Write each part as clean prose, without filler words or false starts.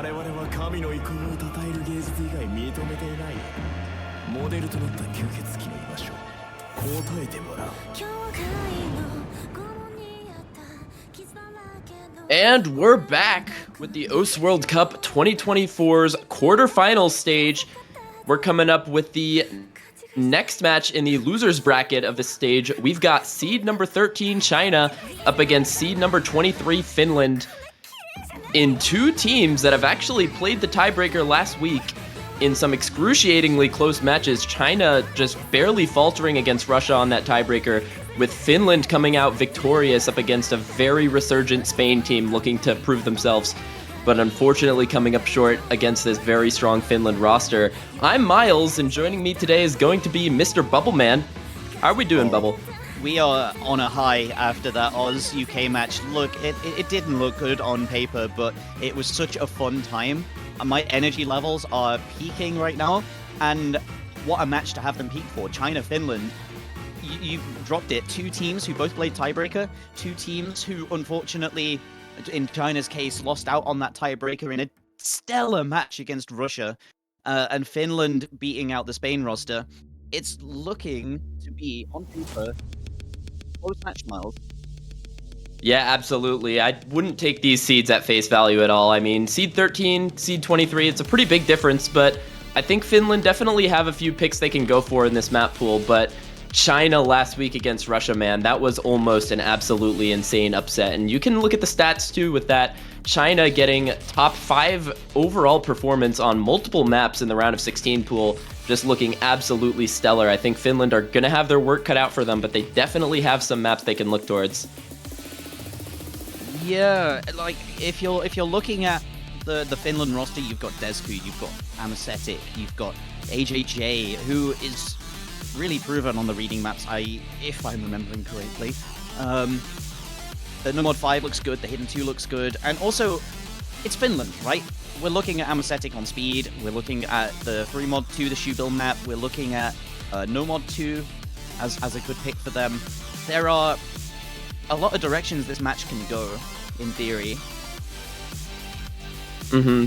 々は神の意向を称える芸術以外認めていない。モデルとなった吸血鬼の居場所、答えてもらう。And we're back with the OS World Cup 2024's quarterfinals stage. We're coming up with the next match in the losers bracket of this stage. We've got seed number 13 China up against seed number 23 Finland, in two teams that have actually played the tiebreaker last week in some excruciatingly close matches. China just barely faltering against Russia on that tiebreaker, with Finland coming out victorious up against a very resurgent Spain team looking to prove themselves, but unfortunately coming up short against this very strong Finland roster. I'm Miles, and joining me today is going to be Mr. Bubbleman. How are we doing, Bubble? We are on a high after that Oz-UK match. Look, it didn't look good on paper, but it was such a fun time. My energy levels are peaking right now, and what a match to have them peak for. China-Finland, you dropped it. Two teams who both played tiebreaker, two teams who unfortunately, in China's case, lost out on that tiebreaker in a stellar match against Russia, and Finland beating out the Spain roster. It's looking to be, on paper, close match, Miles. Yeah, absolutely. I wouldn't take these seeds at face value at all. I mean, seed 13, seed 23, it's a pretty big difference, but I think Finland definitely have a few picks they can go for in this map pool. But China last week against Russia, man, that was almost an absolutely insane upset. And you can look at the stats too with that. China getting top 5 overall performance on multiple maps in the round of 16 pool, just looking absolutely stellar. I think Finland are going to have their work cut out for them, but they definitely have some maps they can look towards. Yeah, like if you're looking at the Finland roster, you've got Desku, you've got Amacetic, you've got AJJ, who is really proven on the reading maps, if I'm remembering correctly. The No Mod 5 looks good, the Hidden 2 looks good, and also, it's Finland, right? We're looking at Amacetic on speed, we're looking at the Free Mod 2, the Shoe Build map, we're looking at No Mod 2 as a good pick for them. There are a lot of directions this match can go, in theory.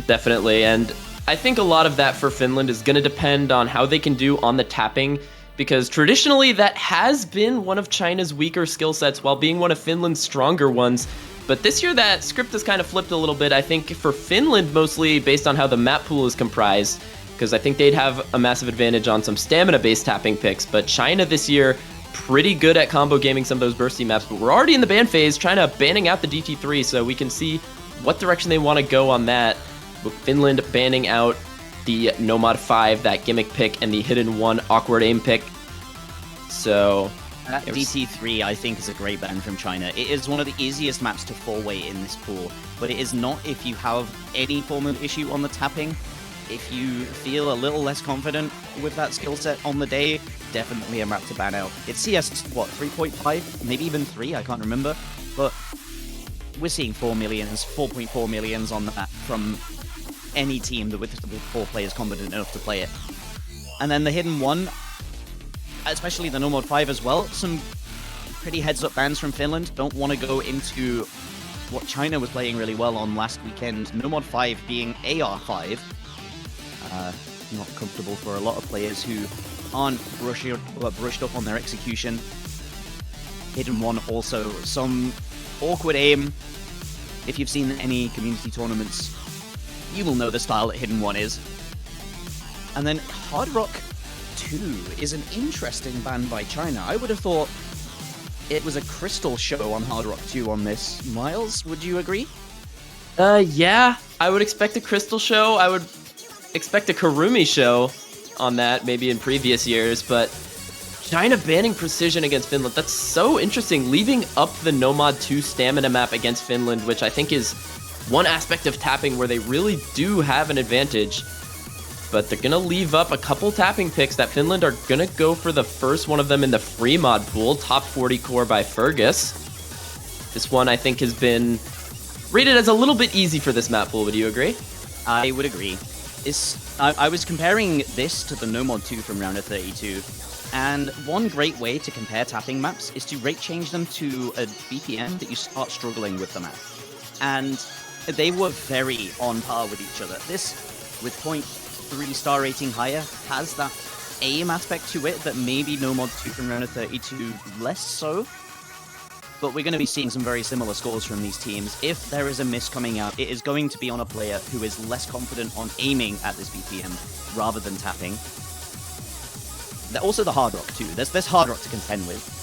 Definitely, and I think a lot of that for Finland is going to depend on how they can do on the tapping, because traditionally that has been one of China's weaker skill sets while being one of Finland's stronger ones. But this year that script has kind of flipped a little bit, I think, for Finland, mostly based on how the map pool is comprised, because I think they'd have a massive advantage on some stamina-based tapping picks. But China this year, pretty good at combo gaming some of those bursty maps, but we're already in the ban phase, China banning out the DT3, so we can see what direction they want to go on that. With Finland banning out the No Mod 5, that gimmick pick, and the Hidden 1 awkward aim pick. So that DT3, I think, is a great ban from China. It is one of the easiest maps to four-way in this pool, but it is not if you have any form of issue on the tapping. If you feel a little less confident with that skill set on the day, definitely a map to ban out. It's CS, what, 3.5? Maybe even 3, I can't remember. But we're seeing 4 millions, 4.4 millions on that from any team that with 4 players competent enough to play it. And then the Hidden 1, especially the No Mod 5 as well, some pretty heads-up bans from Finland. Don't want to go into what China was playing really well on last weekend. No Mod 5 being AR5. Not comfortable for a lot of players who aren't brushed up on their execution. Hidden 1 also, some awkward aim. If you've seen any community tournaments, you will know the style that Hidden 1 is. And then Hard Rock 2 is an interesting ban by China. I would have thought it was a Crystal show on Hard Rock 2 on this. Miles, would you agree? Yeah, I would expect a Crystal show. I would expect a Karumi show on that, maybe in previous years, but China banning Precision against Finland, that's so interesting. Leaving up the No Mod 2 stamina map against Finland, which I think is one aspect of tapping where they really do have an advantage. But they're going to leave up a couple tapping picks that Finland are going to go for the first one of them in the free mod pool, top 40 core by Fergus. This one I think has been rated as a little bit easy for this map pool, would you agree? I would agree. I was comparing this to the No Mod 2 from round of 32, and one great way to compare tapping maps is to rate change them to a BPM that you start struggling with the map. And they were very on par with each other. This, with 0.3 star rating higher, has that aim aspect to it that maybe No Mod 2 from round of 32 less so. But we're going to be seeing some very similar scores from these teams. If there is a miss coming out, it is going to be on a player who is less confident on aiming at this BPM rather than tapping. Also the hard rock too. There's hard rock to contend with.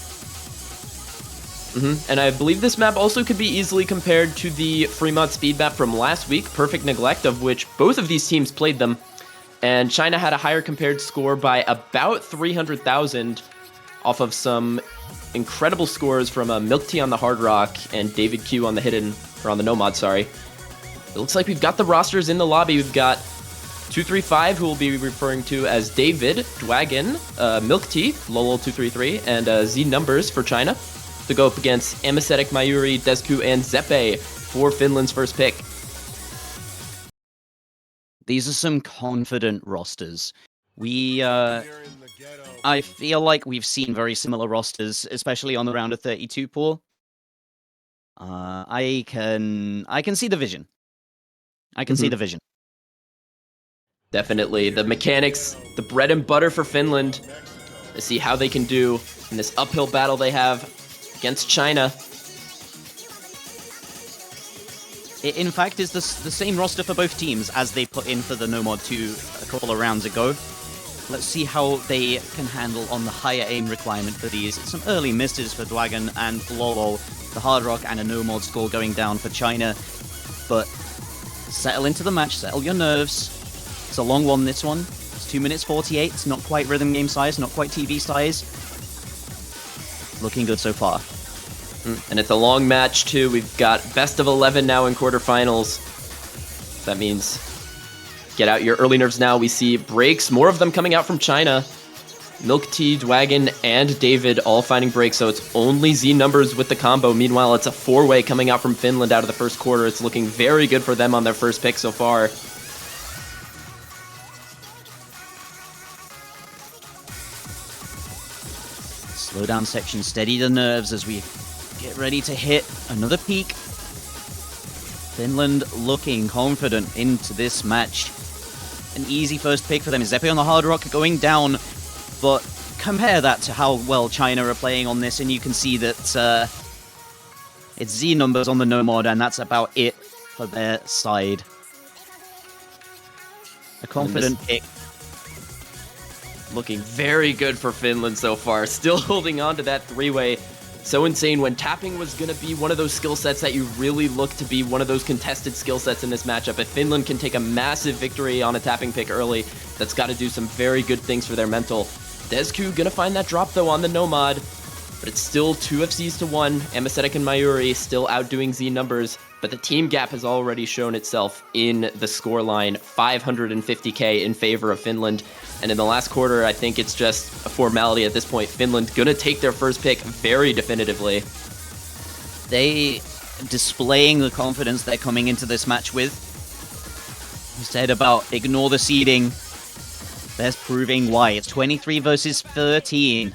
And I believe this map also could be easily compared to the Fremont speed map from last week, Perfect Neglect, of which both of these teams played them. And China had a higher compared score by about 300,000 off of some incredible scores from Milk Tea on the Hard Rock and David Q on the Hidden, or on the Nomad, sorry. It looks like we've got the rosters in the lobby. We've got 235, who we'll be referring to as David, Dwagon, Milk Tea, Lolo233, and Z Numbers for China to go up against Amasthetic, Mayuri, Desku, and Zeppe for Finland's first pick. These are some confident rosters. I feel like we've seen very similar rosters, especially on the round of 32 pool. I can see the vision. I can see the vision. Definitely. The mechanics, the bread and butter for Finland. To see how they can do in this uphill battle they have against China. It, in fact, is the same roster for both teams as they put in for the No Mod 2 a couple of rounds ago. Let's see how they can handle on the higher aim requirement for these. Some early misses for Dwagon and Lolo. The hard rock and a no mod score going down for China. But settle into the match, settle your nerves. It's a long one, this one. It's 2 minutes 48. It's not quite rhythm game size, not quite TV size. Looking good so far. And it's a long match, too. We've got best of 11 now in quarterfinals. That means get out your early nerves now. We see breaks, more of them coming out from China. Milk Tea, Dwagon, and David all finding breaks, so it's only Z Numbers with the combo. Meanwhile, it's a four-way coming out from Finland out of the first quarter. It's looking very good for them on their first pick so far. Slow down section, steady the nerves as we get ready to hit another peak. Finland looking confident into this match. An easy first pick for them. Zeppe on the hard rock going down, but compare that to how well China are playing on this, and you can see that it's Z Numbers on the no mod, and that's about it for their side. A confident pick. Looking very good for Finland so far. Still holding on to that three-way. So insane when tapping was going to be one of those skill sets that you really look to be one of those contested skill sets in this matchup. If Finland can take a massive victory on a tapping pick early, that's got to do some very good things for their mental. Desku going to find that drop though on the Nomad, but it's still 2 FCs to 1. Amasthetic and Mayuri still outdoing Z Numbers, but the team gap has already shown itself in the scoreline. 550k in favor of Finland. And in the last quarter, I think it's just a formality at this point. Finland gonna take their first pick very definitively. They displaying the confidence they're coming into this match with. You said about ignore the seeding. They're proving why. It's 23 versus 13.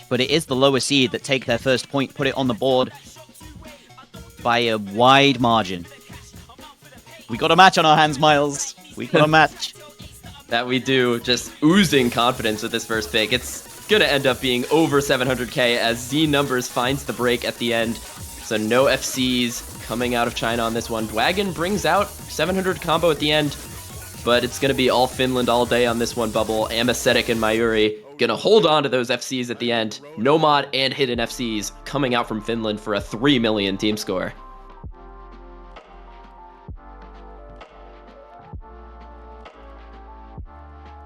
But it is the lower seed that take their first point, put it on the board by a wide margin. We got a match on our hands, Miles. We got a match. That we do, just oozing confidence with this first pick. It's gonna end up being over 700k as Z Numbers finds the break at the end. So no FCs coming out of China on this one. Dwagon brings out 700 combo at the end, but it's gonna be all Finland all day on this one, Bubble. Amasthetic and Mayuri gonna hold on to those FCs at the end. No mod and hidden FCs coming out from Finland for a 3 million team score.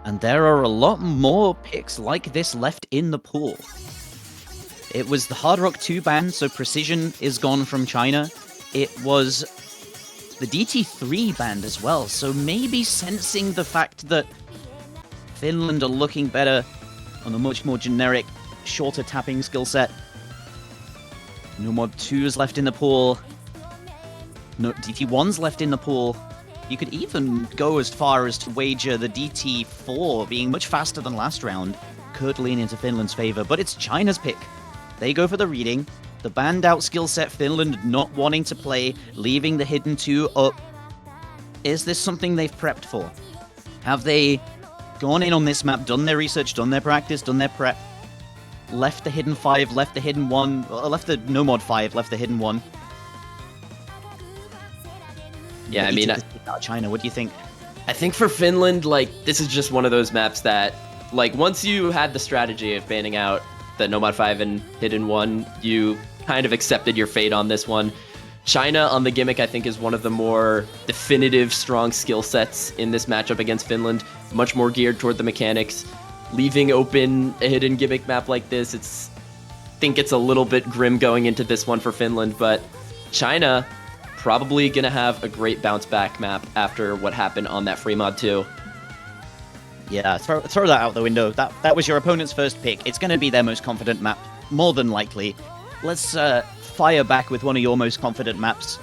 And there are a lot more picks like this left in the pool. It was the Hard Rock 2 ban, so Precision is gone from China. It was the DT3 banned as well, so maybe sensing the fact that Finland are looking better on a much more generic, shorter tapping skill set. No Mod 2 is left in the pool. No DT1's left in the pool. You could even go as far as to wager the DT4 being much faster than last round could lean into Finland's favor, but it's China's pick. They go for the reading. The banned out skill set, Finland not wanting to play, leaving the hidden 2 up. Is this something they've prepped for? Have they gone in on this map, done their research, done their practice, done their prep, left the hidden 5, left the hidden 1, left the no mod 5, left the hidden 1? Yeah, I mean, China, what do you think? I think for Finland, like, this is just one of those maps that, like, once you had the strategy of banning out the no mod 5 and hidden 1, you kind of accepted your fate on this one. China on the gimmick, I think, is one of the more definitive, strong skill sets in this matchup against Finland. Much more geared toward the mechanics. Leaving open a hidden gimmick map like this, I think it's a little bit grim going into this one for Finland, but China probably gonna have a great bounce back map after what happened on that free mod 2. Yeah, throw that out the window. That was your opponent's first pick. It's gonna be their most confident map, more than likely. Let's fire back with one of your most confident maps.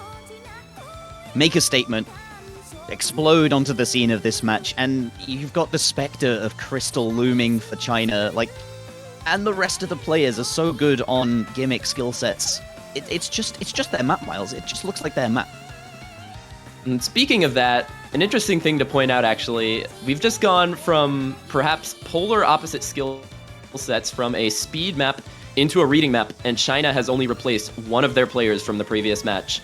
Make a statement. Explode onto the scene of this match, and you've got the specter of Crystal looming for China, like, and the rest of the players are so good on gimmick skill sets. It's just their map, Miles. It just looks like their map. And speaking of that, an interesting thing to point out, actually, we've just gone from perhaps polar opposite skill sets from a speed map into a reading map, and China has only replaced one of their players from the previous match.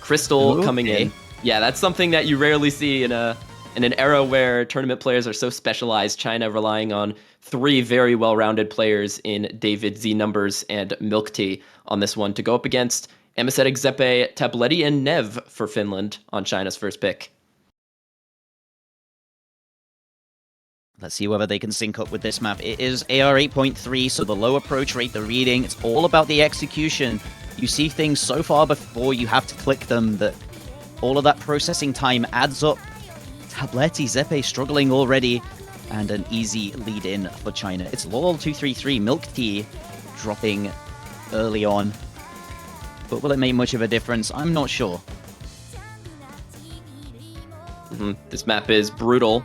Crystal coming in. Yeah, that's something that you rarely see in an era where tournament players are so specialized. China relying on 3 very well-rounded players in David, Z Numbers, and Milk Tea on this one to go up against Emisetic, Zeppe, Tabletti, and Nev for Finland on China's first pick. Let's see whether they can sync up with this map. It is AR 8.3, so the low approach rate, the reading, it's all about the execution. You see things so far before you have to click them that all of that processing time adds up. Tabletti, Zeppe struggling already, and an easy lead in for China. It's Laurel233, Milk Tea dropping early on. But will it make much of a difference? I'm not sure. This map is brutal.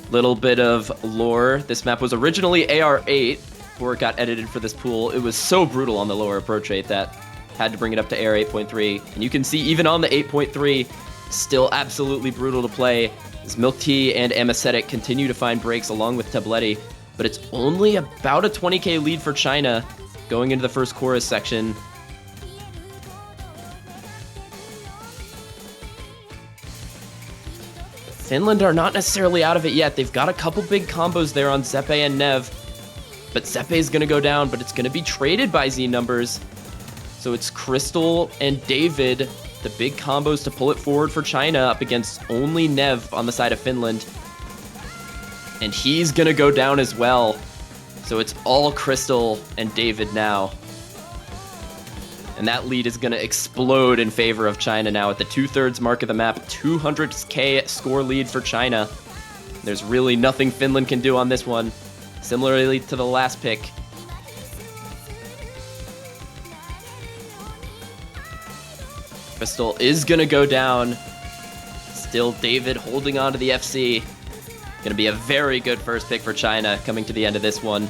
Little bit of lore. This map was originally AR8 before it got edited for this pool. It was so brutal on the lower approach rate that had to bring it up to AR 8.3. And you can see even on the 8.3, still absolutely brutal to play. As Milk Tea and Emisetic continue to find breaks along with Tabletti, but it's only about a 20k lead for China going into the first chorus section. Finland are not necessarily out of it yet. They've got a couple big combos there on Zeppe and Nev, but Zeppe is going to go down, but it's going to be traded by Z Numbers. So it's Crystal and David, the big combos to pull it forward for China up against only Nev on the side of Finland. And he's going to go down as well. So it's all Crystal and David now. And that lead is going to explode in favor of China now at the 2/3 mark of the map. 200k score lead for China. There's really nothing Finland can do on this one. Similarly to the last pick. Crystal is going to go down. Still David holding on to the FC. Going to be a very good first pick for China coming to the end of this one.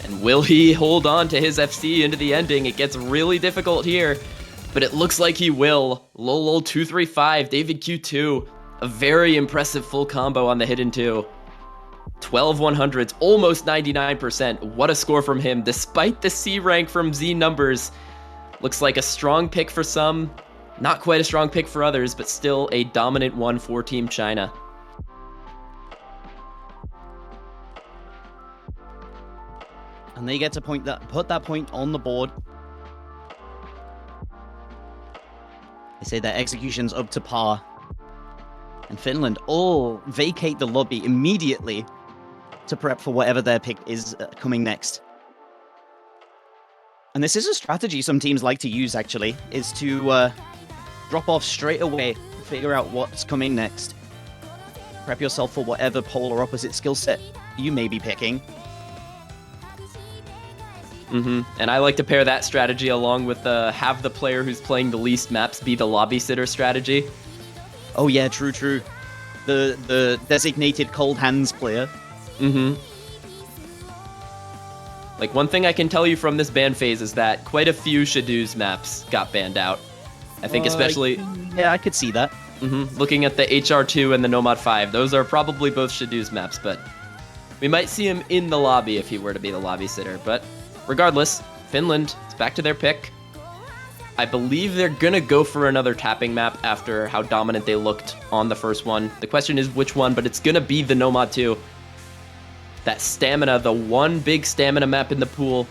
And will he hold on to his FC into the ending? It gets really difficult here, but it looks like he will. Lolol235, David Q2, a very impressive full combo on the hidden 2. 12 100s, almost 99%. What a score from him, despite the C rank from Z Numbers. Looks like a strong pick for some, not quite a strong pick for others, but still a dominant one for Team China. And they get to put that point on the board. They say their execution's up to par. And Finland all vacate the lobby immediately to prep for whatever their pick is coming next. And this is a strategy some teams like to use, actually, is to drop off straight away, figure out what's coming next. Prep yourself for whatever polar opposite skill set you may be picking. And I like to pair that strategy along with have the player who's playing the least maps be the lobby sitter strategy. Oh yeah, true, true. The designated cold hands player. Mm-hmm. Like, one thing I can tell you from this ban phase is that quite a few Shadows maps got banned out. I think especially... Yeah, I could see that. Looking at the HR2 and the Nomad 5, those are probably both Shadows maps, but we might see him in the lobby if he were to be the lobby sitter. But regardless, Finland is back to their pick. I believe they're going to go for another tapping map after how dominant they looked on the first one. The question is which one, but it's going to be the Nomad 2. That stamina, the one big stamina map in the pool.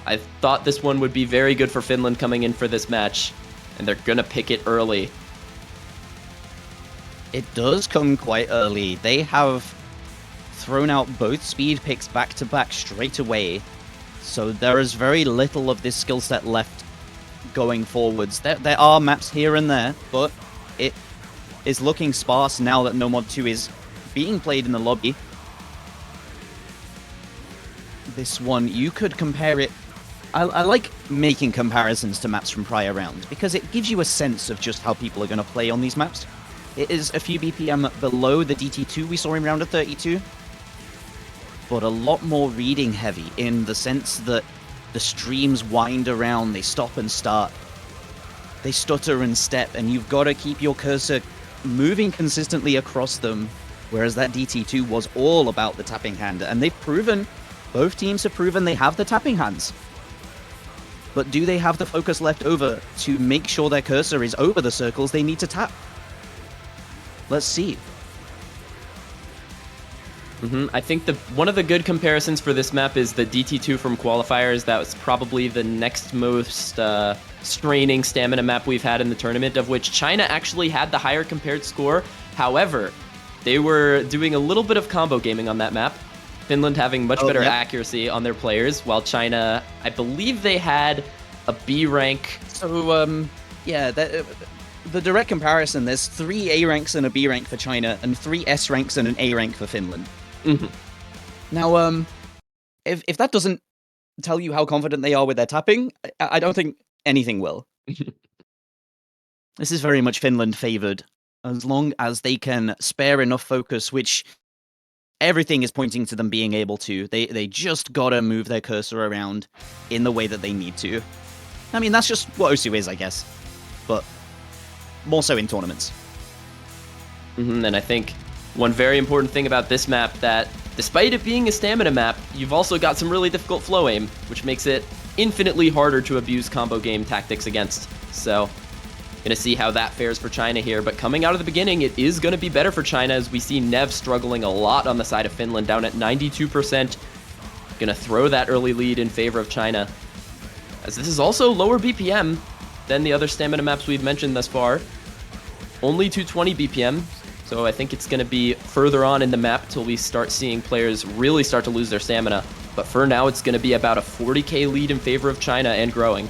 I thought this one would be very good for Finland coming in for this match, and they're going to pick it early. It does come quite early. They have thrown out both speed picks back-to-back straight away, so there is very little of this skill set left going forwards. There are maps here and there, but it is looking sparse now that Nomad 2 is being played in the lobby. This one, you could compare it... I like making comparisons to maps from prior rounds, because it gives you a sense of just how people are going to play on these maps. It is a few BPM below the DT2 we saw in round of 32, but a lot more reading heavy in the sense that the streams wind around, they stop and start, they stutter and step, and you've got to keep your cursor moving consistently across them, whereas that DT2 was all about the tapping hand, and they've proven... Both teams have proven they have the tapping hands. But do they have the focus left over to make sure their cursor is over the circles they need to tap? Let's see. I think one of the good comparisons for this map is the DT2 from qualifiers. That was probably the next most straining stamina map we've had in the tournament, of which China actually had the higher compared score. However, they were doing a little bit of combo gaming on that map. Finland having much better accuracy on their players, while China, I believe they had a B rank. So, yeah, the direct comparison, there's 3 A ranks and a B rank for China, and 3 S ranks and an A rank for Finland. Now, if that doesn't tell you how confident they are with their tapping, I don't think anything will. This is very much Finland favored, as long as they can spare enough focus, which... Everything is pointing to them being able to. They just gotta move their cursor around in the way that they need to. I mean, that's just what Osu is, I guess. But more so in tournaments. And I think one very important thing about this map that, despite it being a stamina map, you've also got some really difficult flow aim, which makes it infinitely harder to abuse combo game tactics against. So, gonna see how that fares for China here, but coming out of the beginning, it is gonna be better for China as we see Nev struggling a lot on the side of Finland, down at 92%. Gonna throw that early lead in favor of China, as this is also lower BPM than the other stamina maps we've mentioned thus far. Only 220 BPM, so I think it's gonna be further on in the map till we start seeing players really start to lose their stamina. But for now, it's gonna be about a 40k lead in favor of China and growing.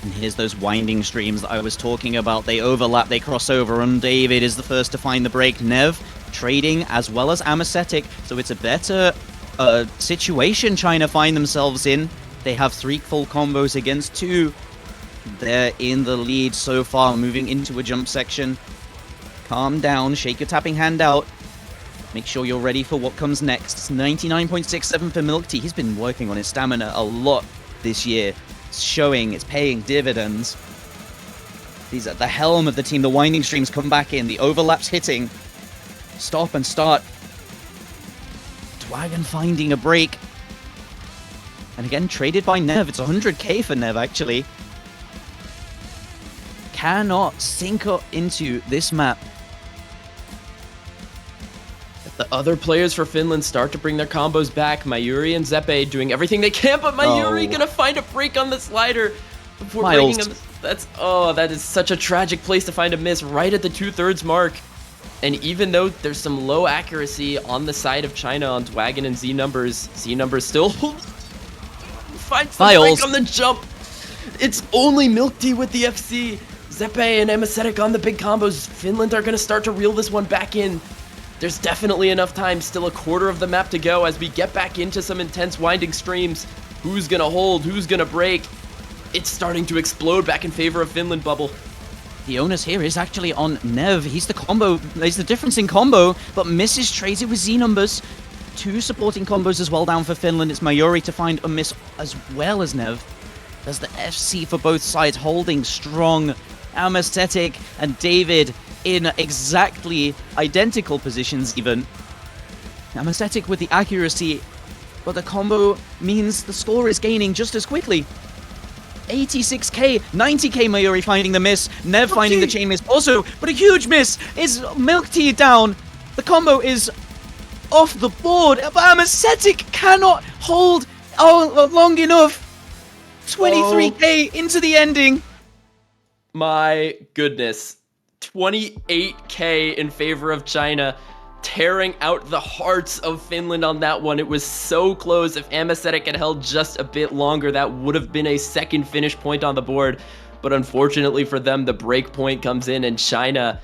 And here's those winding streams that I was talking about. They overlap, they cross over, and David is the first to find the break. Nev trading as well as Amacetic, so it's a better situation China find themselves in. They have 3 full combos against 2. They're in the lead so far, moving into a jump section. Calm down, shake your tapping hand out. Make sure you're ready for what comes next. It's 99.67 for Milk Tea. He's been working on his stamina a lot this year. It's showing, it's paying dividends. He's at the helm of the team. The winding streams come back in. The overlaps hitting. Stop and start. Dwagon finding a break. And again, traded by Nev. It's 100k for Nev, actually. Cannot sync up into this map. The other players for Finland start to bring their combos back. Mayuri and Zeppe doing everything they can, but Mayuri gonna find a break on the slider before breaking him. That is such a tragic place to find a miss right at the 2/3 mark. And even though there's some low accuracy on the side of China on Dwagon and Z numbers still finds the break on the jump. It's only Milk Tea with the FC. Zeppe and Amacetic on the big combos. Finland are gonna start to reel this one back in. There's definitely enough time, still a quarter of the map to go as we get back into some intense winding streams. Who's gonna hold? Who's gonna break? It's starting to explode back in favor of Finland, Bubble. The onus here is actually on Nev. He's the difference in combo, but misses traded with Z numbers. 2 supporting combos as well down for Finland. It's Mayuri to find a miss as well as Nev. There's the FC for both sides holding strong. Aesthetic and David in exactly identical positions even. Aesthetic with the accuracy, but the combo means the score is gaining just as quickly. 86k, 90k Mayuri finding the miss, Nev finding the chain miss also, but a huge miss is Milk Tea down. The combo is off the board, but Aesthetic cannot hold long enough. 23k into the ending. My goodness. 28k in favor of China, tearing out the hearts of Finland on that one. It was so close. If Aesthetic had held just a bit longer, that would have been a second finish point on the board. But unfortunately for them, the break point comes in, and China,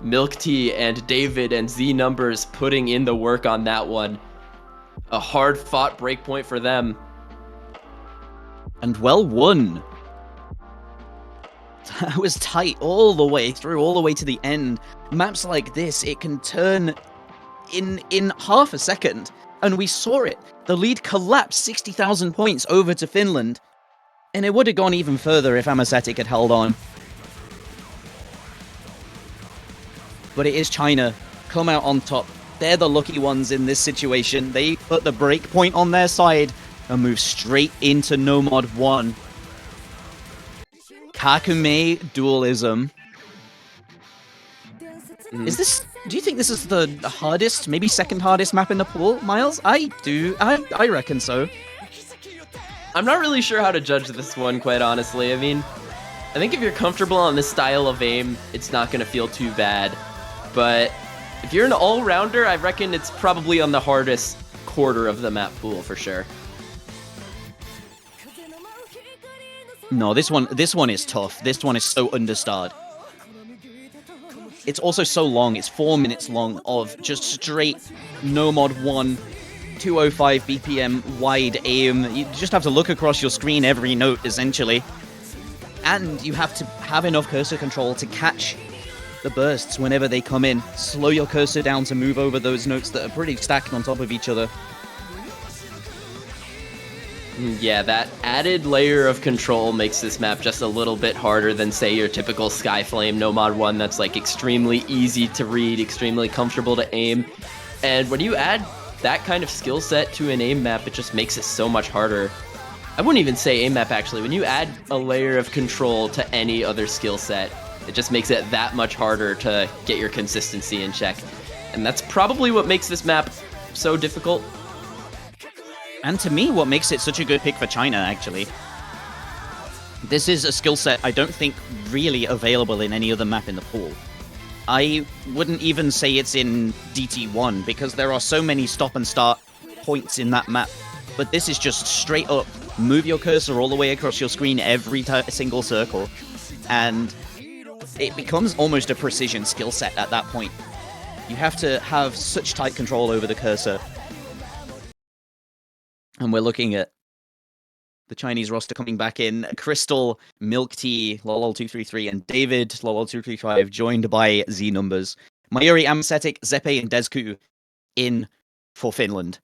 Milk Tea and David and Z numbers putting in the work on that one. A hard-fought break point for them. And well won. That was tight all the way through, all the way to the end. Maps like this, it can turn in half a second. And we saw it. The lead collapsed 60,000 points over to Finland. And it would have gone even further if Aesthetic had held on. But it is China. Come out on top. They're the lucky ones in this situation. They put the break point on their side and move straight into No Mod 1. Kakume dualism. Do you think this is the hardest, maybe second hardest map in the pool, Miles? I do. I reckon so. I'm not really sure how to judge this one, quite honestly. I mean, I think if you're comfortable on this style of aim, it's not going to feel too bad. But if you're an all-rounder, I reckon it's probably on the hardest quarter of the map pool for sure. No, this one is tough. This one is so understarred. It's also so long. It's 4 minutes long of just straight No Mod 1, 205 BPM wide aim. You just have to look across your screen every note, essentially. And you have to have enough cursor control to catch the bursts whenever they come in. Slow your cursor down to move over those notes that are pretty stacked on top of each other. Yeah, that added layer of control makes this map just a little bit harder than, say, your typical Skyflame No Mod 1 that's like extremely easy to read, extremely comfortable to aim. And when you add that kind of skill set to an aim map, it just makes it so much harder. I wouldn't even say aim map, actually. When you add a layer of control to any other skill set, it just makes it that much harder to get your consistency in check. And that's probably what makes this map so difficult. And to me, what makes it such a good pick for China, actually. This is a skill set I don't think really available in any other map in the pool. I wouldn't even say it's in DT1, because there are so many stop and start points in that map. But this is just straight up, move your cursor all the way across your screen every single circle. And it becomes almost a precision skill set at that point. You have to have such tight control over the cursor. And we're looking at the Chinese roster coming back in. Crystal, Milk Tea, Lolol233, and David, Lolol235, joined by Z numbers. Mayuri, Aesthetic, Zeppe, and Desku in for Finland.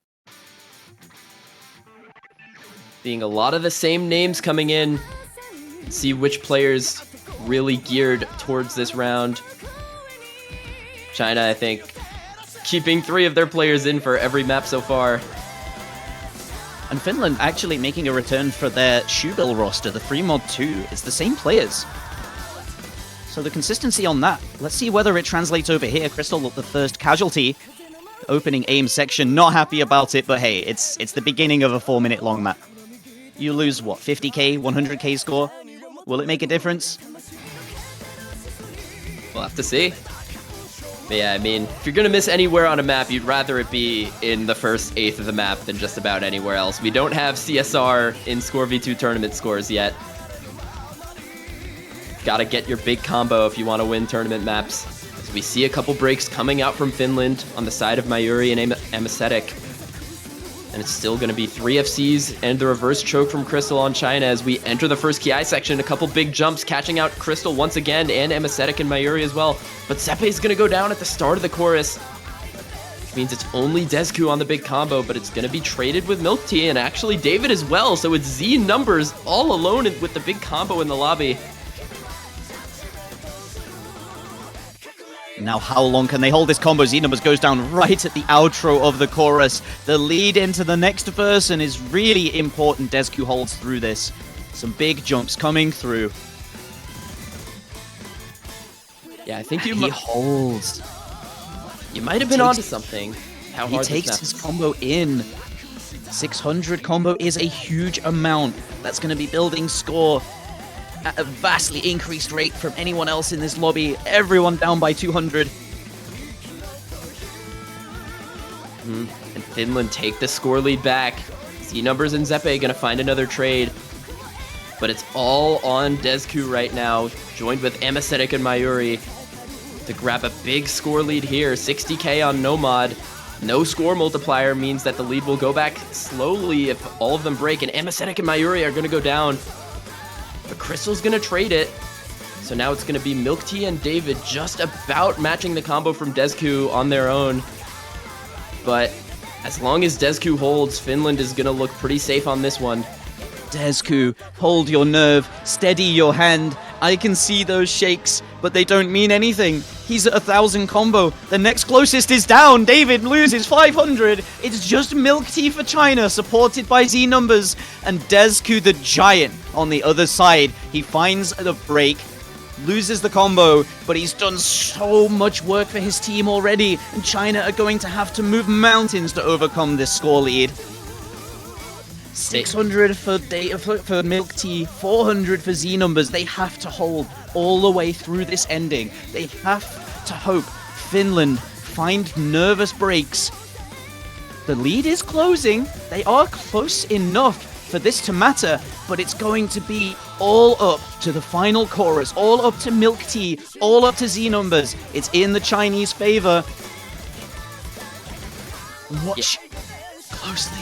Being a lot of the same names coming in. See which players really geared towards this round. China, I think, keeping 3 of their players in for every map so far. And Finland actually making a return for their Shoebill roster, the Free Mod 2. It's the same players. So the consistency on that. Let's see whether it translates over here. Crystal, the first casualty. Opening aim section, not happy about it, but hey, it's the beginning of a 4-minute long map. You lose, what, 50k, 100k score? Will it make a difference? We'll have to see. But yeah, I mean, if you're going to miss anywhere on a map, you'd rather it be in the first 1/8 of the map than just about anywhere else. We don't have CSR in Score V2 tournament scores yet. Gotta get your big combo if you want to win tournament maps. As we see a couple breaks coming out from Finland on the side of Mayuri and Aesthetic. And it's still going to be 3 FCs and the reverse choke from Crystal on China as we enter the first Ki section. A couple big jumps, catching out Crystal once again, and Emesetic and Mayuri as well. But Zepe's going to go down at the start of the chorus, which means it's only Desku on the big combo, but it's going to be traded with Milk Tea and actually David as well. So it's Z numbers all alone with the big combo in the lobby. Now, how long can they hold this combo? Z-Numbers goes down right at the outro of the chorus. The lead into the next verse and is really important. Desku holds through this. Some big jumps coming through. Yeah, I think he holds. You might have been onto something. How hard he takes his combo in. 600 combo is a huge amount. That's going to be building score at a vastly increased rate from anyone else in this lobby. Everyone down by 200. And Finland take the score lead back. Z-Numbers and Zepe gonna find another trade. But it's all on Desku right now, joined with Emesetic and Mayuri to grab a big score lead here. 60k on Nomad. No score multiplier means that the lead will go back slowly if all of them break, and Emesetic and Mayuri are gonna go down. But Crystal's gonna trade it. So now it's gonna be Milk Tea and David just about matching the combo from Desku on their own. But as long as Desku holds, Finland is gonna look pretty safe on this one. Desku, hold your nerve, steady your hand. I can see those shakes, but they don't mean anything. He's at 1,000 combo. The next closest is down. David loses 500. It's just Milk Tea for China, supported by Z-Numbers. And Desku the Giant on the other side. He finds the break, loses the combo, but he's done so much work for his team already. And China are going to have to move mountains to overcome this score lead. 600 for Milk Tea, 400 for Z-Numbers. They have to hold all the way through this ending. They have to hope Finland find nervous breaks. The lead is closing. They are close enough for this to matter, but it's going to be all up to the final chorus, all up to Milk Tea, all up to Z-Numbers. It's in the Chinese favor. Watch closely.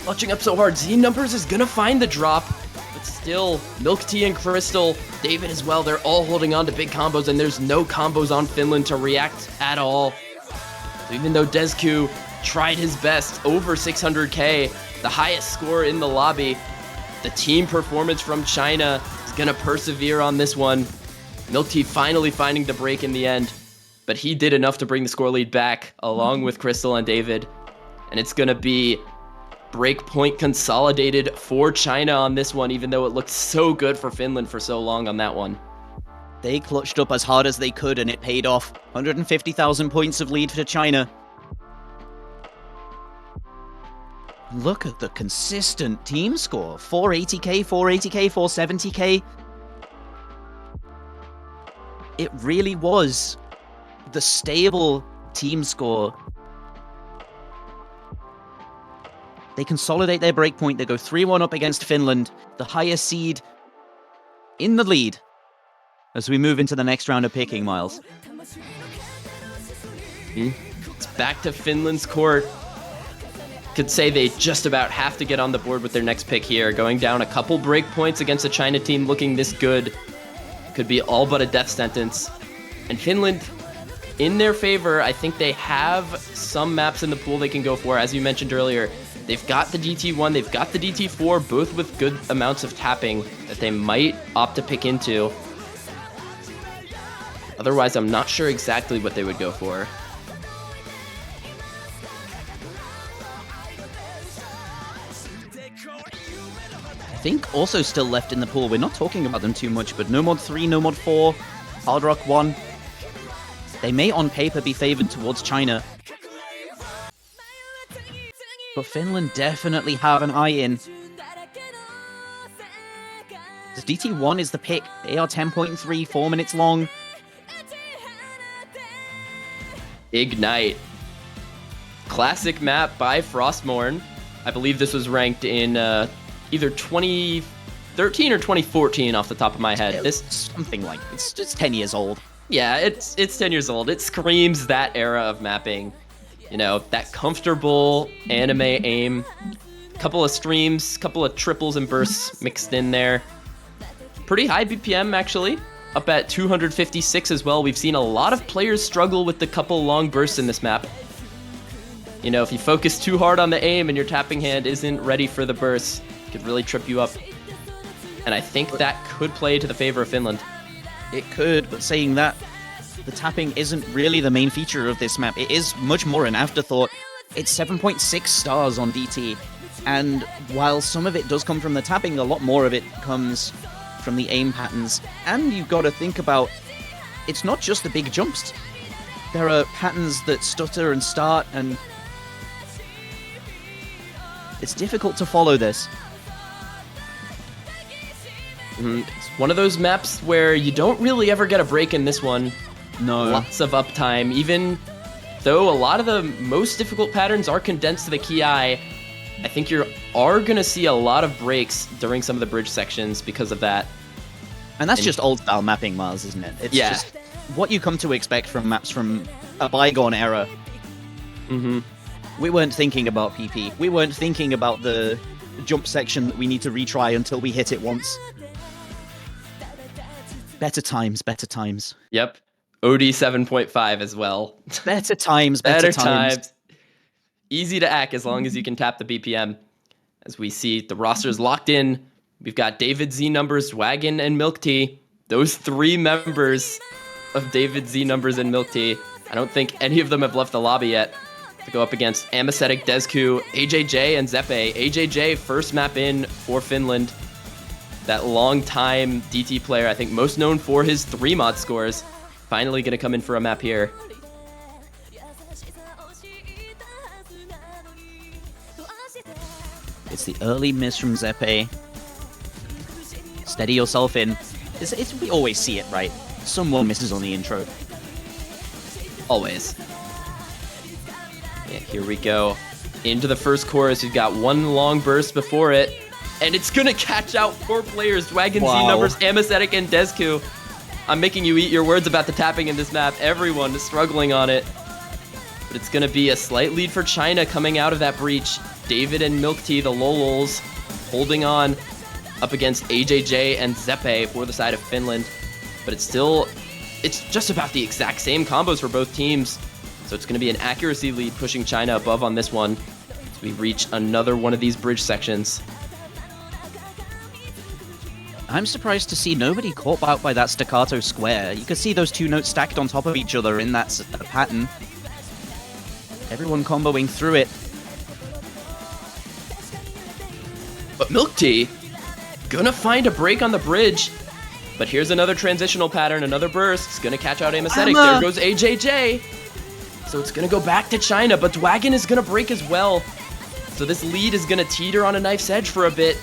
Clutching up so hard, Z-Numbers is gonna find the drop, but still, Milk Tea and Crystal, David as well, they're all holding on to big combos, and there's no combos on Finland to react at all. So even though Desku tried his best, over 600k, the highest score in the lobby, the team performance from China is gonna persevere on this one. Milk Tea finally finding the break in the end, but he did enough to bring the score lead back, along with Crystal and David, and it's gonna be breakpoint consolidated for China on this one, even though it looked so good for Finland for so long on that one. They clutched up as hard as they could, and it paid off. 150,000 points of lead for China. Look at the consistent team score. 480k, 480k, 470k. It really was the stable team score. They consolidate their breakpoint. They go 3-1 up against Finland, the highest seed in the lead, as we move into the next round of picking, Miles. It's back to Finland's court. Could say they just about have to get on the board with their next pick here. Going down a couple breakpoints against a China team looking this good could be all but a death sentence. And Finland, in their favor, I think they have some maps in the pool they can go for. As you mentioned earlier, they've got the DT1, they've got the DT4, both with good amounts of tapping that they might opt to pick into. Otherwise, I'm not sure exactly what they would go for. I think also still left in the pool, we're not talking about them too much, but No Mod 3, No Mod 4, Hard Rock 1. They may on paper be favored towards China, but Finland definitely have an eye in. The DT1 is the pick. They are 10.3, 4 minutes long. Ignite. Classic map by Frostmourne. I believe this was ranked in either 2013 or 2014 off the top of my head. This something like it's 10 years old. Yeah, it's 10 years old. It screams that era of mapping. You know, that comfortable anime aim. Couple of streams, couple of triples and bursts mixed in there. Pretty high BPM, actually. Up at 256 as well. We've seen a lot of players struggle with the couple long bursts in this map. You know, if you focus too hard on the aim and your tapping hand isn't ready for the burst, it could really trip you up. And I think that could play to the favor of Finland. It could, but saying that, the tapping isn't really the main feature of this map. It is much more an afterthought. It's 7.6 stars on DT. And while some of it does come from the tapping, a lot more of it comes from the aim patterns. And you've got to think about, it's not just the big jumps. There are patterns that stutter and start, and it's difficult to follow this. It's one of those maps where you don't really ever get a break in this one. No. Lots of uptime, even though a lot of the most difficult patterns are condensed to the key eye. I think you are going to see a lot of breaks during some of the bridge sections because of that. And that's just old-style mapping, Mars, isn't it? It's just what you come to expect from maps from a bygone era. We weren't thinking about PP. We weren't thinking about the jump section that we need to retry until we hit it once. Better times, better times. Yep. OD 7.5 as well. Better times, better times. Easy to act as long as you can tap the BPM. As we see the rosters locked in, we've got David Z Numbers, Wagon, and Milk Tea. Those three members of David Z Numbers and Milk Tea. I don't think any of them have left the lobby yet to go up against Amasthetic, Desku, AJJ, and Zeppe. AJJ, first map in for Finland. That long-time DT player, I think most known for his 3-mod scores. Finally going to come in for a map here. It's the early miss from Zeppe. Steady yourself in. We always see it, right? Someone misses on the intro. Always. Yeah, here we go. Into the first chorus. We've got one long burst before it. And it's going to catch out 4 players. Wagon Z Numbers, Amasthetic, and Desku. I'm making you eat your words about the tapping in this map. Everyone is struggling on it. But it's going to be a slight lead for China coming out of that breach. David and Milk Tea, the Lolols, holding on up against AJJ and Zeppe for the side of Finland. But it's just about the exact same combos for both teams. So it's going to be an accuracy lead pushing China above on this one as we reach another one of these bridge sections. I'm surprised to see nobody caught out by that staccato square. You can see those 2 notes stacked on top of each other in that pattern. Everyone comboing through it. But Milk Tea gonna find a break on the bridge. But here's another transitional pattern, another burst. It's gonna catch out Amasthetic. There goes AJJ. So it's gonna go back to China, but Dwagon is gonna break as well. So this lead is gonna teeter on a knife's edge for a bit.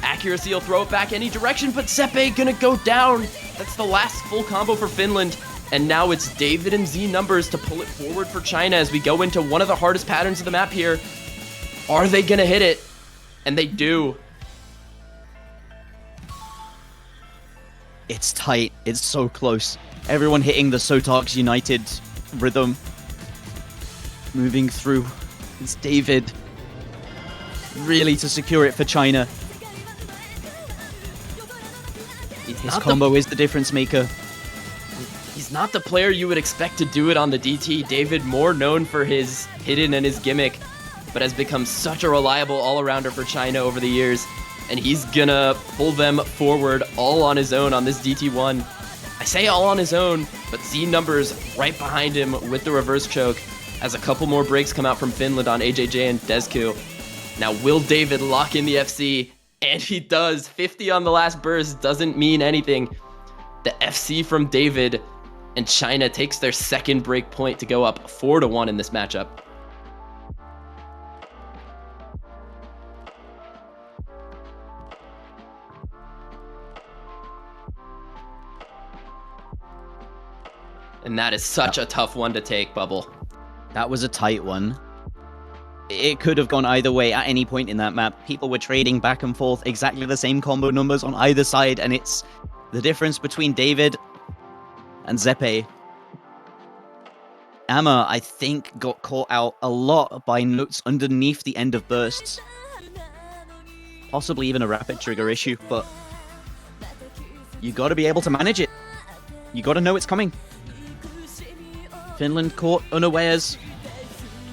Accuracy will throw it back any direction, but Zeppe gonna go down. That's the last full combo for Finland. And now it's David and Z Numbers to pull it forward for China as we go into one of the hardest patterns of the map here. Are they gonna hit it? And they do. It's tight. It's so close. Everyone hitting the Sotarks United rhythm. Moving through. It's David. Really to secure it for China. His combo is the difference maker. He's not the player you would expect to do it on the DT. David, more known for his hidden and his gimmick, but has become such a reliable all-arounder for China over the years. And he's gonna pull them forward all on his own on this DT1. I say all on his own, but Z Numbers right behind him with the reverse choke as a couple more breaks come out from Finland on AJJ and Desku. Now, will David lock in the FC? And he does. 50 on the last burst doesn't mean anything. The FC from David, and China takes their second break point to go up 4-1 in this matchup. And that is such a tough one to take, Bubble. That was a tight one. It could have gone either way at any point in that map. People were trading back and forth, exactly the same combo numbers on either side, and it's the difference between David and Zeppe. Amma, I think, got caught out a lot by notes underneath the end of bursts. Possibly even a rapid trigger issue, but you got to be able to manage it. You got to know it's coming. Finland caught unawares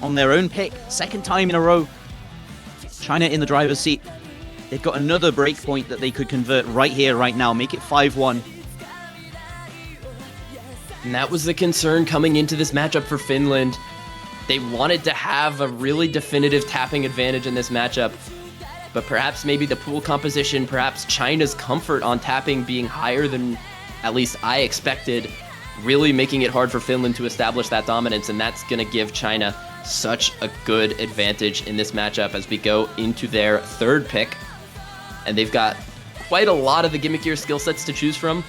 on their own pick, second time in a row. China in the driver's seat. They've got another breakpoint that they could convert right here, right now, make it 5-1. And that was the concern coming into this matchup for Finland. They wanted to have a really definitive tapping advantage in this matchup, but perhaps maybe the pool composition, perhaps China's comfort on tapping being higher than at least I expected, really making it hard for Finland to establish that dominance, and that's going to give China such a good advantage in this matchup as we go into their third pick. And they've got quite a lot of the gimmickier skill sets to choose from.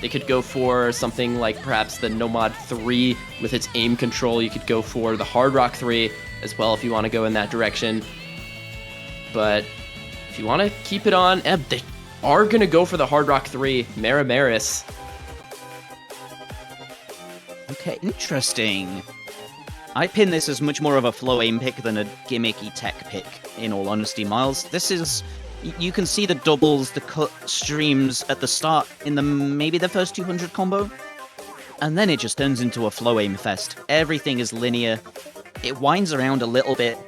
They could go for something like perhaps the Nomad 3 with its aim control. You could go for the Hard Rock 3 as well if you want to go in that direction. But if you want to keep it on, they are going to go for the Hard Rock 3, Marimaris. Okay, interesting. I pin this as much more of a flow aim pick than a gimmicky tech pick, in all honesty, Miles. This is... You can see the doubles, the cut streams at the start in maybe the first 200 combo. And then it just turns into a flow aim fest. Everything is linear. It winds around a little bit.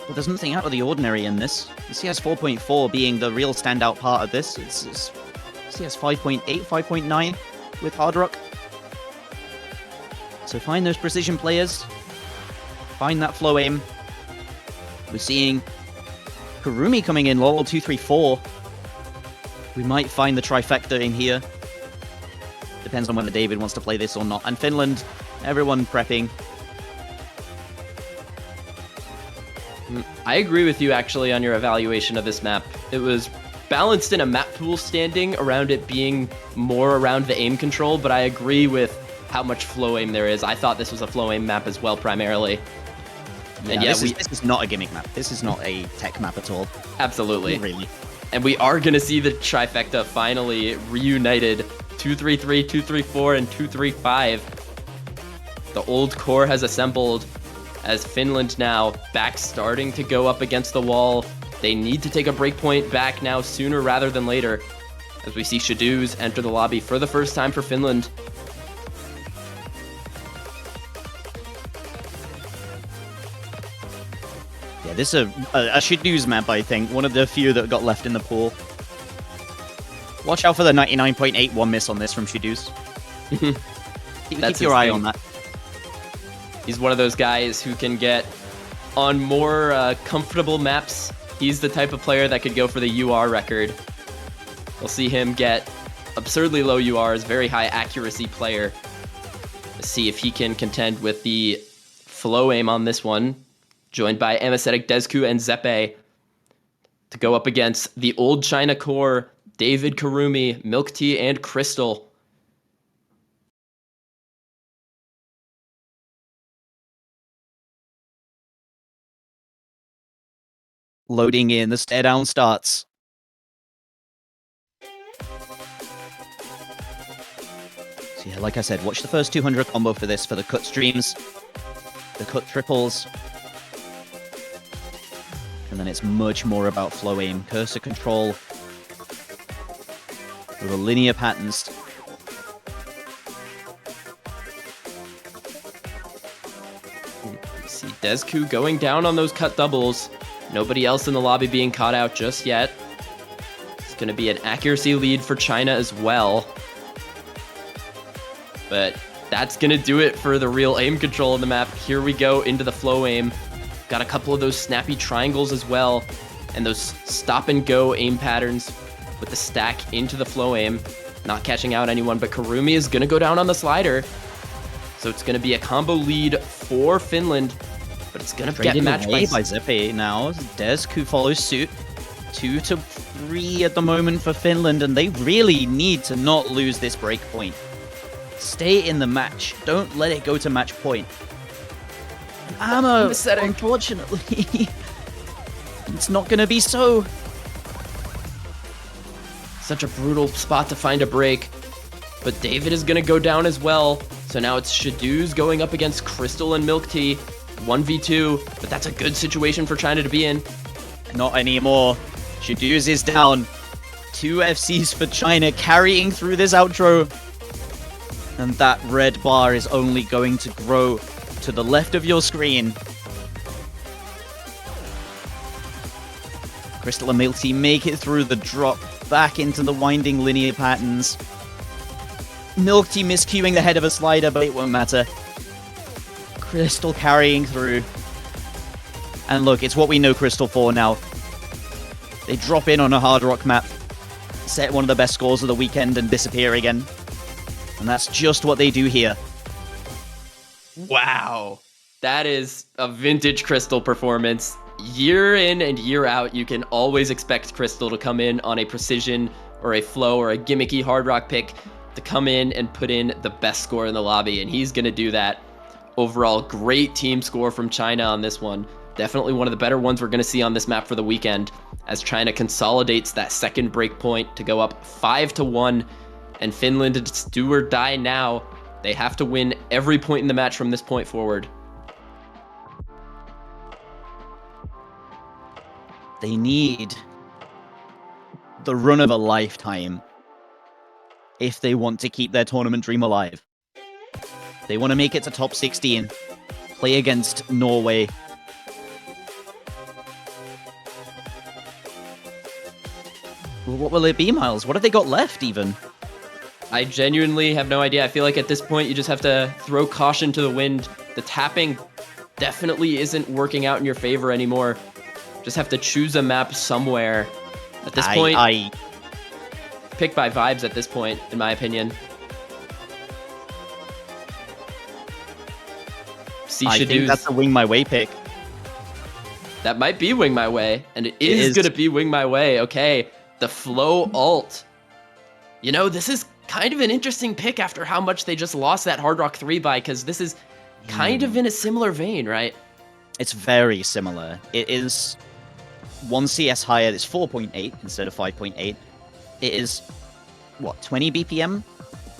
But there's nothing out of the ordinary in this. The CS 4.4 being the real standout part of this. It's CS 5.8, 5.9 with Hard Rock. So find those precision players. Find that flow aim. We're seeing Kurumi coming in, level 234. We might find the trifecta in here. Depends on whether David wants to play this or not. And Finland, everyone prepping. I agree with you actually on your evaluation of this map. It was balanced in a map pool standing around it being more around the aim control, but I agree with how much flow aim there is. I thought this was a flow aim map as well primarily. And this is not a gimmick map. This is not a tech map at all. Absolutely. Not really. And we are going to see the trifecta finally reunited. 233, 234, and 235. The old core has assembled as Finland now back starting to go up against the wall. They need to take a breakpoint back now sooner rather than later, as we see Shadows enter the lobby for the first time for Finland. Yeah, this is a Shadows map, I think. One of the few that got left in the pool. Watch out for the 99.81 miss on this from Shadows. Keep your eye on that. He's one of those guys who can get on more comfortable maps. He's the type of player that could go for the UR record. We'll see him get absurdly low URs, very high accuracy player. Let's see if he can contend with the flow aim on this one. Joined by Amasthetic, Desku, and Zeppe to go up against the old China core, David, Kurumi, Milk Tea, and Crystal. Loading in, the stare down starts. So yeah, like I said, watch the first 200 combo for this, for the cut streams, the cut triples. And then it's much more about flow aim, cursor control, with the linear patterns. See Desku going down on those cut doubles. Nobody else in the lobby being caught out just yet. It's going to be an accuracy lead for China as well. But that's going to do it for the real aim control in the map. Here we go into the flow aim. Got a couple of those snappy triangles as well. And those stop and go aim patterns with the stack into the flow aim. Not catching out anyone, but Kurumi is going to go down on the slider. So it's going to be a combo lead for Finland. But it's going to get matched by Zeppe now. Desku follows suit. 2-3 at the moment for Finland, and they really need to not lose this break point. Stay in the match. Don't let it go to match point. Amma, unfortunately, it's not going to be so. Such a brutal spot to find a break. But David is going to go down as well. So now it's Shadooz going up against Crystal and Milk Tea. 1v2, but that's a good situation for China to be in. Not anymore. Shadooz is down. 2 FCs for China carrying through this outro. And that red bar is only going to grow to the left of your screen. Crystal and Milk Tea make it through the drop back into the winding linear patterns. Milk Tea miscuing the head of a slider, but it won't matter. Crystal carrying through. And look, it's what we know Crystal for now. They drop in on a hard rock map, set one of the best scores of the weekend, and disappear again. And that's just what they do here. Wow. That is a vintage Crystal performance. Year in and year out, you can always expect Crystal to come in on a precision or a flow or a gimmicky hard rock pick to come in and put in the best score in the lobby, and he's going to do that. Overall, great team score from China on this one. Definitely one of the better ones we're going to see on this map for the weekend, as China consolidates that second break point to go up 5-1, and Finland, it's do or die now. They have to win every point in the match from this point forward. They need the run of a lifetime if they want to keep their tournament dream alive. They want to make it to top 16, play against Norway. What will it be, Miles? What have they got left, even? I genuinely have no idea. I feel like at this point, you just have to throw caution to the wind. The tapping definitely isn't working out in your favor anymore. Just have to choose a map somewhere. At this point, pick by vibes at this point, in my opinion. I think that's a Wing My Way pick. That might be Wing My Way, and it is going to be Wing My Way. Okay, the flow alt. You know, this is kind of an interesting pick after how much they just lost that Hard Rock 3 buy, because this is kind of in a similar vein, right? It's very similar. It is 1 CS higher. It's 4.8 instead of 5.8. It is, what, 20 BPM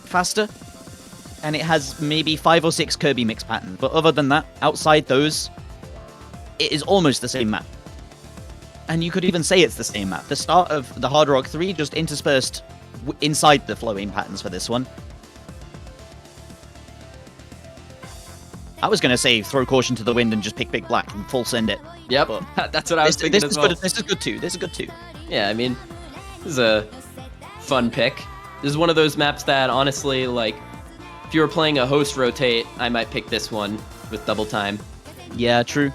faster? And it has maybe 5 or 6 Kirby mix patterns. But other than that, outside those, it is almost the same map. And you could even say it's the same map. The start of the Hard Rock 3 just interspersed inside the flowing patterns for this one. I was going to say throw caution to the wind and just pick Big Black and full send it. Yep, but that's what I was thinking as well. This is good too. This is good too. Yeah, I mean, this is a fun pick. This is one of those maps that, honestly, like, if you were playing a host rotate, I might pick this one with double time. Yeah, true.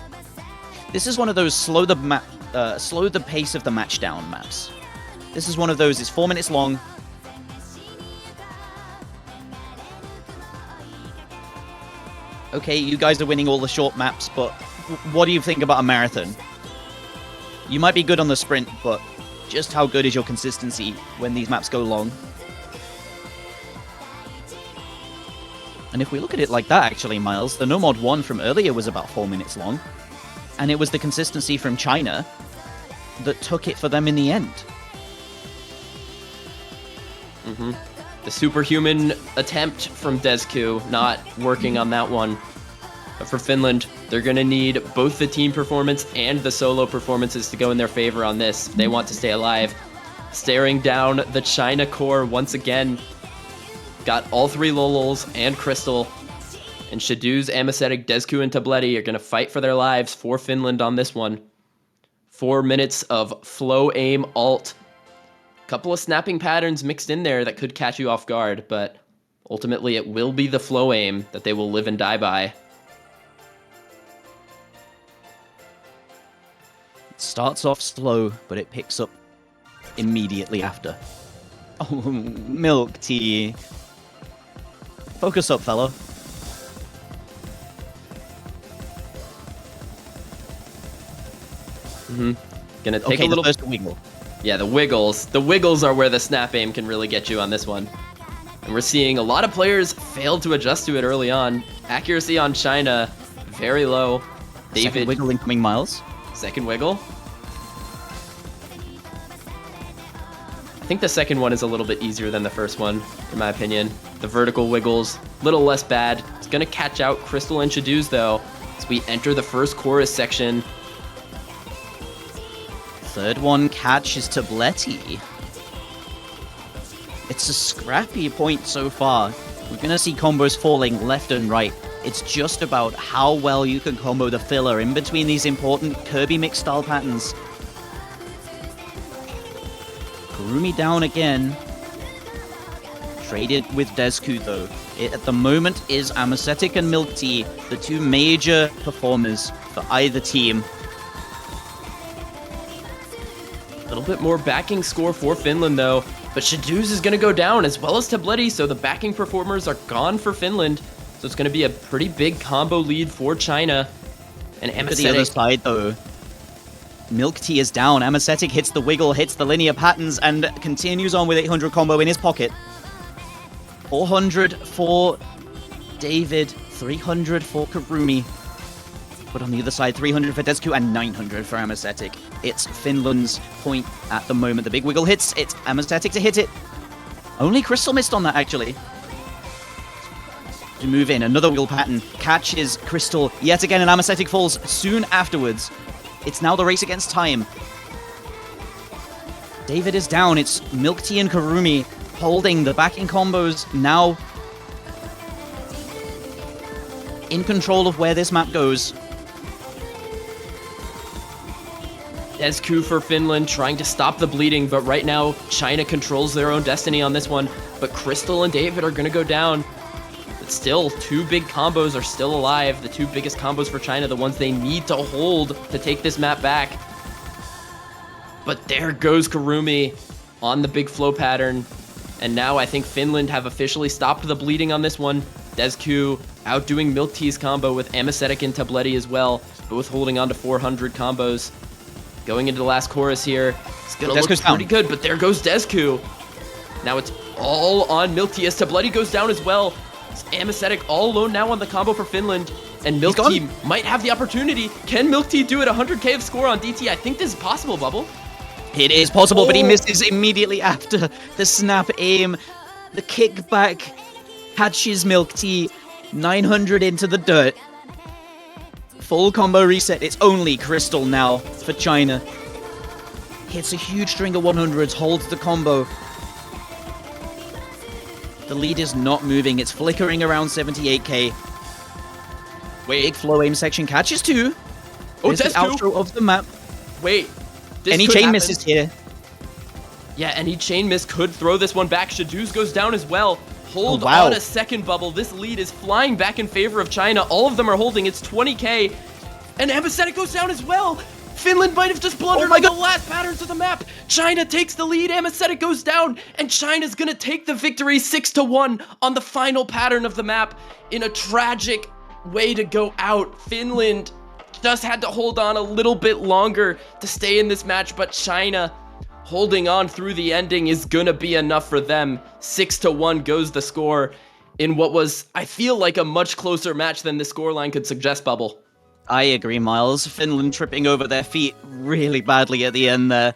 This is one of those slow the pace of the match down maps. This is one of those, it's 4 minutes long. Okay, you guys are winning all the short maps, but what do you think about a marathon? You might be good on the sprint, but just how good is your consistency when these maps go long? And if we look at it like that, actually, Miles, the No Mod 1 from earlier was about 4 minutes long. And it was the consistency from China that took it for them in the end. The superhuman attempt from Desku not working on that one. But for Finland, they're going to need both the team performance and the solo performances to go in their favor on this if they want to stay alive. Staring down the China core once again. Got all 3 Lolols and Crystal. And Shadooz, Amasthetic, Desku, and Tabletti are going to fight for their lives for Finland on this one. 4 minutes of flow aim alt. Couple of snapping patterns mixed in there that could catch you off guard, but ultimately it will be the flow aim that they will live and die by. It starts off slow, but it picks up immediately after. Oh, Milk Tea. Focus up, fella. Gonna take a little... the first wiggle. Yeah, the wiggles. The wiggles are where the snap aim can really get you on this one. And we're seeing a lot of players fail to adjust to it early on. Accuracy on China, very low. David, Second wiggle incoming, Miles. Second wiggle. I think the second one is a little bit easier than the first one, in my opinion. The vertical wiggles, little less bad. It's gonna catch out Crystal and Shadows though, as we enter the first chorus section. Third one catches Tabletti. It's a scrappy point so far. We're gonna see combos falling left and right. It's just about how well you can combo the filler in between these important Kirby mix style patterns. Kurumi down again. Traded with Desku though. It at the moment is Amacetic and Milk Tea, the two major performers for either team. A little bit more backing score for Finland though, but Shadows is gonna go down as well as Tabletti, so the backing performers are gone for Finland. So it's gonna be a pretty big combo lead for China. And Look at the other side though. Milk Tea is down. Amacetic hits the wiggle, hits the linear patterns, and continues on with 800 combo in his pocket. 400 for David, 300 for Kurumi. But on the other side, 300 for Desku and 900 for Amacetic. It's Finland's point at the moment. The big wiggle hits. It's Amacetic to hit it. Only Crystal missed on that, actually. To move in, another wiggle pattern. Catches Crystal yet again, and Amacetic falls soon afterwards. It's now the race against time. David is down. It's Milk Tea and Kurumi holding the backing combos, now in control of where this map goes. Desku for Finland trying to stop the bleeding, but right now China controls their own destiny on this one. But Crystal and David are going to go down. But still, two big combos are still alive. The two biggest combos for China, the ones they need to hold to take this map back. But there goes Kurumi on the big flow pattern. And now I think Finland have officially stopped the bleeding on this one. Desku outdoing Milk Tea's combo with Amacetic and Tabletti as well, both holding on to 400 combos. Going into the last chorus here, it's gonna look pretty good, but there goes Desku. Now it's all on Milk Tea as Tabletti goes down as well. It's Amacetic all alone now on the combo for Finland, and Milk Tea might have the opportunity. Can Milk Tea do it? 100k of score on DT? I think this is possible, Bubble. It is possible, but he misses immediately after the snap aim. The kickback catches Milk Tea, 900 into the dirt. Full combo reset. It's only Crystal now for China. Hits a huge string of 100s, holds the combo. The lead is not moving. It's flickering around 78k. Big flow aim section catches two. Oh, There's the outro of the map. Wait. Any chain misses here. Yeah, any chain miss could throw this one back. Shadows goes down as well. Hold on a second, Bubble. This lead is flying back in favor of China. All of them are holding. It's 20k. And Amacetic goes down as well. Finland might have just blundered on the last patterns of the map. China takes the lead. Amacetic goes down. And China's going to take the victory 6-1 on the final pattern of the map in a tragic way to go out. Finland just had to hold on a little bit longer to stay in this match, but China holding on through the ending is gonna be enough for them. 6-1 goes the score in what was, I feel like, a much closer match than the scoreline could suggest, Bubble. I agree, Miles. Finland tripping over their feet really badly at the end there.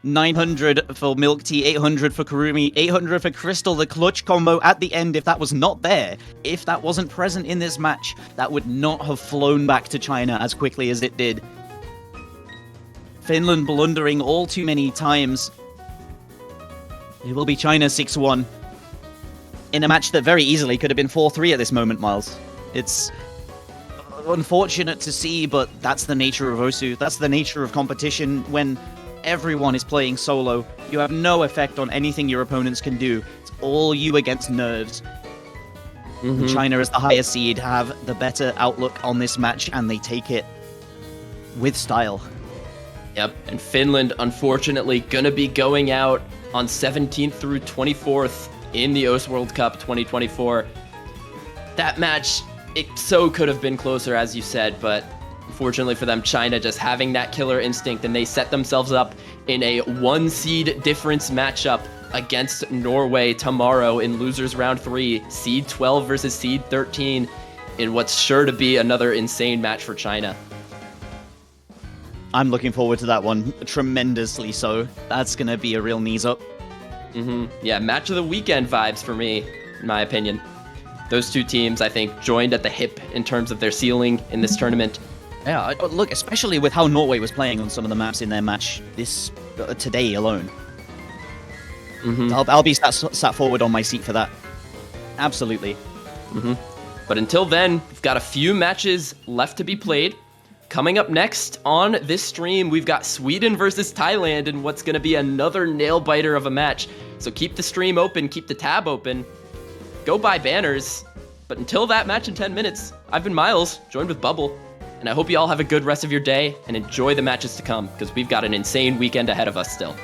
900 for Milk Tea, 800 for Kurumi, 800 for Crystal. The clutch combo at the end, if that was not there, if that wasn't present in this match, that would not have flown back to China as quickly as it did. Finland blundering all too many times. It will be China 6-1 in a match that very easily could have been 4-3 at this moment, Miles. It's unfortunate to see, but that's the nature of Osu. That's the nature of competition when everyone is playing solo. You have no effect on anything your opponents can do. It's all you against nerves. China, as the higher seed, have the better outlook on this match, and they take it with style. Yep, and Finland, unfortunately, gonna be going out on 17th through 24th in the OS World Cup 2024. That match, it so could have been closer, as you said, but unfortunately for them, China just having that killer instinct, and they set themselves up in a one-seed difference matchup against Norway tomorrow in losers round 3, seed 12 versus seed 13, in what's sure to be another insane match for China. I'm looking forward to that one tremendously, so that's gonna be a real knees up. Yeah, match of the weekend vibes for me. in my opinion. Those two teams, I think, joined at the hip in terms of their ceiling in this tournament. Yeah, look, especially with how Norway was playing on some of the maps in their match today alone. I'll be sat forward on my seat for that. Absolutely. But until then, we've got a few matches left to be played. Coming up next on this stream, we've got Sweden versus Thailand in what's going to be another nail-biter of a match. So keep the stream open, keep the tab open. Go buy banners. But until that match in 10 minutes, I've been Miles, joined with Bubble. And I hope you all have a good rest of your day and enjoy the matches to come, because we've got an insane weekend ahead of us still.